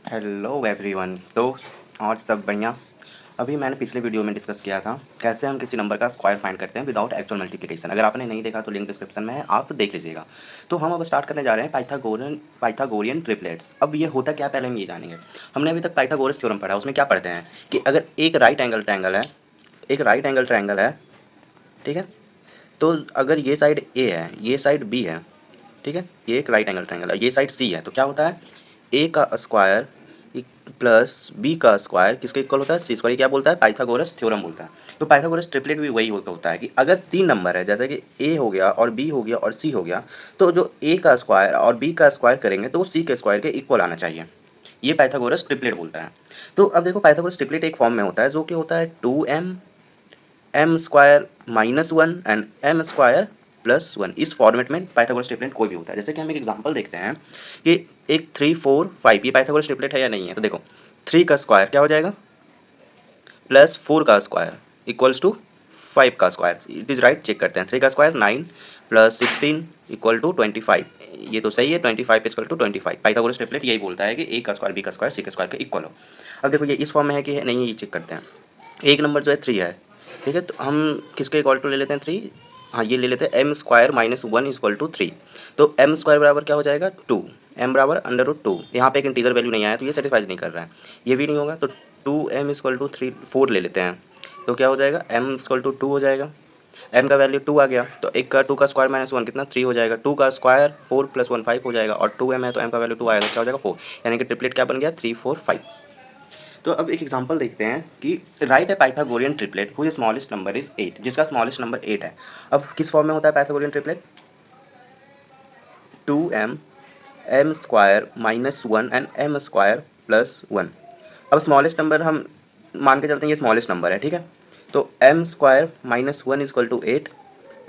Hello everyone. तो और सब बढ़िया। अभी मैंने पिछले वीडियो में डिस्कस किया था कैसे हम किसी नंबर का स्क्वायर फाइंड करते हैं विदाउट एक्चुअल मल्टीप्लिकेशन। अगर आपने नहीं देखा तो लिंक डिस्क्रिप्शन में है, आप देख लीजिएगा। तो हम अब स्टार्ट करने जा रहे हैं पाइथागोरियन ट्रिपलेट्स। अब ये होता क्या, पहले हम ये जानेंगे। हमने अभी तक पाइथागोरस थ्योरम पढ़ा, उसमें क्या पढ़ते हैं कि अगर एक राइट एंगल ट्रायंगल है, ठीक है, तो अगर ये साइड ए है, ये साइड बी है, ठीक है, ये एक राइट एंगल ट्रायंगल है, ये साइड सी है, तो क्या होता है ए का स्क्वायर प्लस बी का स्क्वायर किसके इक्वल होता है, सी स्क्वायर। क्या बोलता है, पाइथागोरस थ्योरम बोलता है। तो पाइथागोरस ट्रिपलेट भी वही होता है कि अगर तीन नंबर है, जैसे कि ए हो गया और बी हो गया और सी हो गया, तो जो ए का स्क्वायर और बी का स्क्वायर करेंगे तो वो सी के स्क्वायर के इक्वल आना चाहिए। ये पाइथागोरस ट्रिपलेट बोलता है। तो अब देखो, पाइथागोरस ट्रिपलेट एक फॉर्म में होता है जो कि होता है 2m m square minus one and m square plus one. इस फॉर्मेट में पाइथागोरस ट्रिपलेट कोई भी होता है। जैसे कि हम एक एग्जांपल देखते हैं कि एक 3 4 5, ये पाइथागोरस ट्रिपलेट है या नहीं है। तो देखो 3 का स्क्वायर क्या हो जाएगा, प्लस 4 का स्क्वायर इक्वल्स टू 5 का square. It is right, check करते हैं। 3 का स्क्वायर 9 प्लस 16 इक्वल टू 25। ये तो सही है, 25 इक्वल टू 25। पाइथागोरस ट्रिपलेट यही बोलता है कि ए का स्क्वायर बी का स्क्वायर सी का स्क्वायर के इक्वल हो। अब देखो ये इस फॉर्म में है कि नहीं, ये चेक करते हैं। एक नंबर जो है 3 है, ठीक है, तो हम किसके इक्वल टू ले लेते हैं 3। हाँ, ये ले लेते हैं m square minus one equal to 3। तो एम स्क्वायर बराबर क्या हो जाएगा 2, एम बराबर अंडर रूट 2। यहाँ पे एक इंटीजर वैल्यू नहीं आया तो ये सेटिस्फाइज नहीं कर रहा है, ये भी नहीं होगा। तो 2m इक्वल टू 4 ले लेते हैं। तो क्या हो जाएगा, m इक्वल टू 2 हो जाएगा। m का वैल्यू 2 आ गया तो एक का 2 का स्क्वायर माइनस वन कितना 3 हो जाएगा। 2 का स्क्वायर 4 प्लस 1 5 हो जाएगा और 2m है तो m का वैल्यू 2 आएगा, क्या हो जाएगा 4। यानी कि ट्रिपलेट क्या बन गया 3 4 5। तो अब एक एग्जांपल देखते हैं कि write a Pythagorean triplet whose smallest number is 8, जिसका स्मॉलेस्ट नंबर 8 है। अब किस फॉर्म में होता है Pythagorean triplet, 2m m square minus one and m square plus one. अब स्मॉलेस्ट नंबर हम मान के चलते हैं ये स्मॉलेस्ट नंबर है, ठीक है। तो m square minus one equal to 8,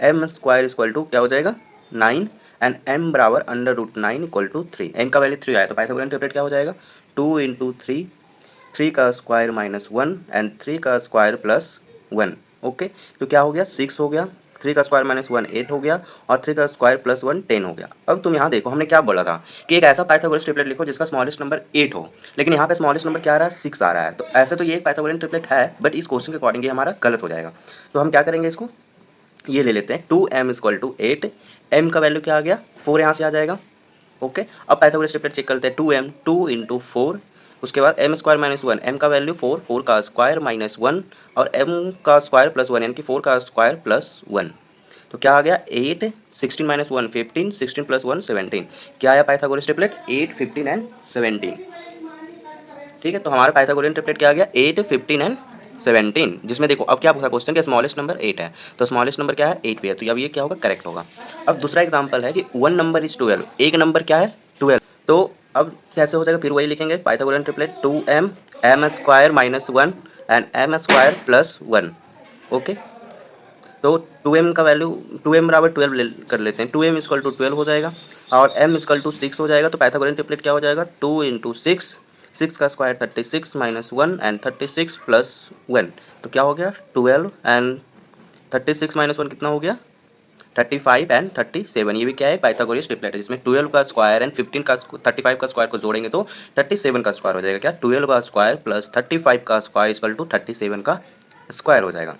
m square equal to क्या हो जाएगा 9 एंड एम बराबर under root 9 equal to 3। M का वैल्यू 3 आया तो पाइथागोरियन ट्रिपलेट क्या हो जाएगा 2 इंटू 3, 3 का स्क्वायर माइनस वन एंड 3 का स्क्वायर प्लस वन। ओके, तो क्या हो गया 6 हो गया, 3 का स्क्वायर माइनस वन 8 हो गया और 3 का स्क्वायर प्लस वन 10 हो गया। अब तुम यहाँ देखो, हमने क्या बोला था कि एक ऐसा पाइथागोरस ट्रिपलेट लिखो जिसका स्मॉलेस्ट नंबर 8 हो, लेकिन यहाँ पे स्मॉलेस्ट नंबर क्या आ रहा है 6 आ रहा है। तो ऐसे तो ये एक पाइथागोरियन ट्रिपलेट है, बट इस क्वेश्चन के अकॉर्डिंग ये हमारा गलत हो जाएगा। तो हम क्या करेंगे, इसको ये ले लेते हैं 2m इक्वल टू 8, m का वैल्यू क्या आ गया 4, यहाँ से आ जाएगा। ओके, अब पाइथागोरस ट्रिपलेट चेक करते हैं 2m 2 इंटू 4, उसके बाद m square minus one, m का वैल्यू 4, 4 का स्क्वायर माइनस वन और एम का स्क्वायर प्लस वन, यानी कि 4 का स्क्वायर प्लस वन। तो क्या आ गया 8, 16 माइनस वन 15, 16 प्लस वन 17। क्या आया पाइथागोरस ट्रिपलेट 8 15 एंड 17। ठीक है, तो हमारा पाइथागोरियन ट्रिपलेट क्या आ गया 8 15 एंड 17, जिसमें देखो अब क्या पूछा क्वेश्चन के स्मॉलेस्ट नंबर 8 है, तो स्मॉलेस्ट नंबर क्या है 8 भी है, तो अब ये क्या होगा करेक्ट होगा। अब दूसरा एग्जांपल है कि वन नंबर इज 12, एक नंबर क्या है 12। तो अब कैसे हो जाएगा, फिर वही लिखेंगे Pythagorean triplet 2m m square minus one and m square plus one. Okay, तो 2m का वैल्यू 2m बराबर 12 कर लेते हैं, 2m इक्वल टू 12 हो जाएगा और m इक्वल टू 6 हो जाएगा। तो पाइथागोरियन ट्रिपलेट क्या हो जाएगा 2 इंटू 6, 6 का square 36 minus one and 36 plus one. तो क्या हो गया 12 एंड 36 माइनस वन कितना हो गया 35 एंड 37। ये भी क्या है पाइथागोरस ट्रिपलेट है, जिसमें 12 का स्क्वायर एंड 15 का 35 का स्क्वायर को जोड़ेंगे तो 37 का स्क्वायर हो जाएगा। क्या 12 का स्क्वायर प्लस 35 का स्क्वायर इक्वल टू 37 का स्क्वायर हो जाएगा।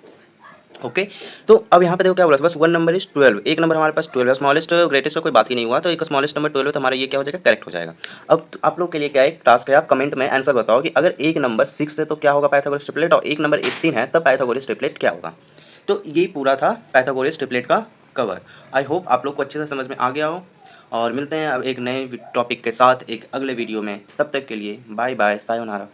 ओके, तो अब यहाँ पे देखो क्या बोला, बस वन नंबर इज 12, एक नंबर हमारे पास 12 है, स्मॉलेस्ट ग्रेटेस्ट का कोई बात ही नहीं हुआ, तो एक स्मॉलेस्ट नंबर 12 है तो हमारा ये क्या हो जाएगा करेक्ट हो जाएगा। अब आप लोग के लिए क्या है, एक टास्क है, आप कमेंट में आंसर बताओ कि अगर एक नंबर 6 है तो क्या होगा पाइथागोरस ट्रिपलेट और एक नंबर 18 है तब पाइथागोरस ट्रिपलेट क्या होगा। तो ये पूरा था पाइथागोरस ट्रिपलेट का कवर। आई होप आप लोग को अच्छे से समझ में आ गया हो, और मिलते हैं अब एक नए टॉपिक के साथ एक अगले वीडियो में। तब तक के लिए बाय बाय, सायोनारा।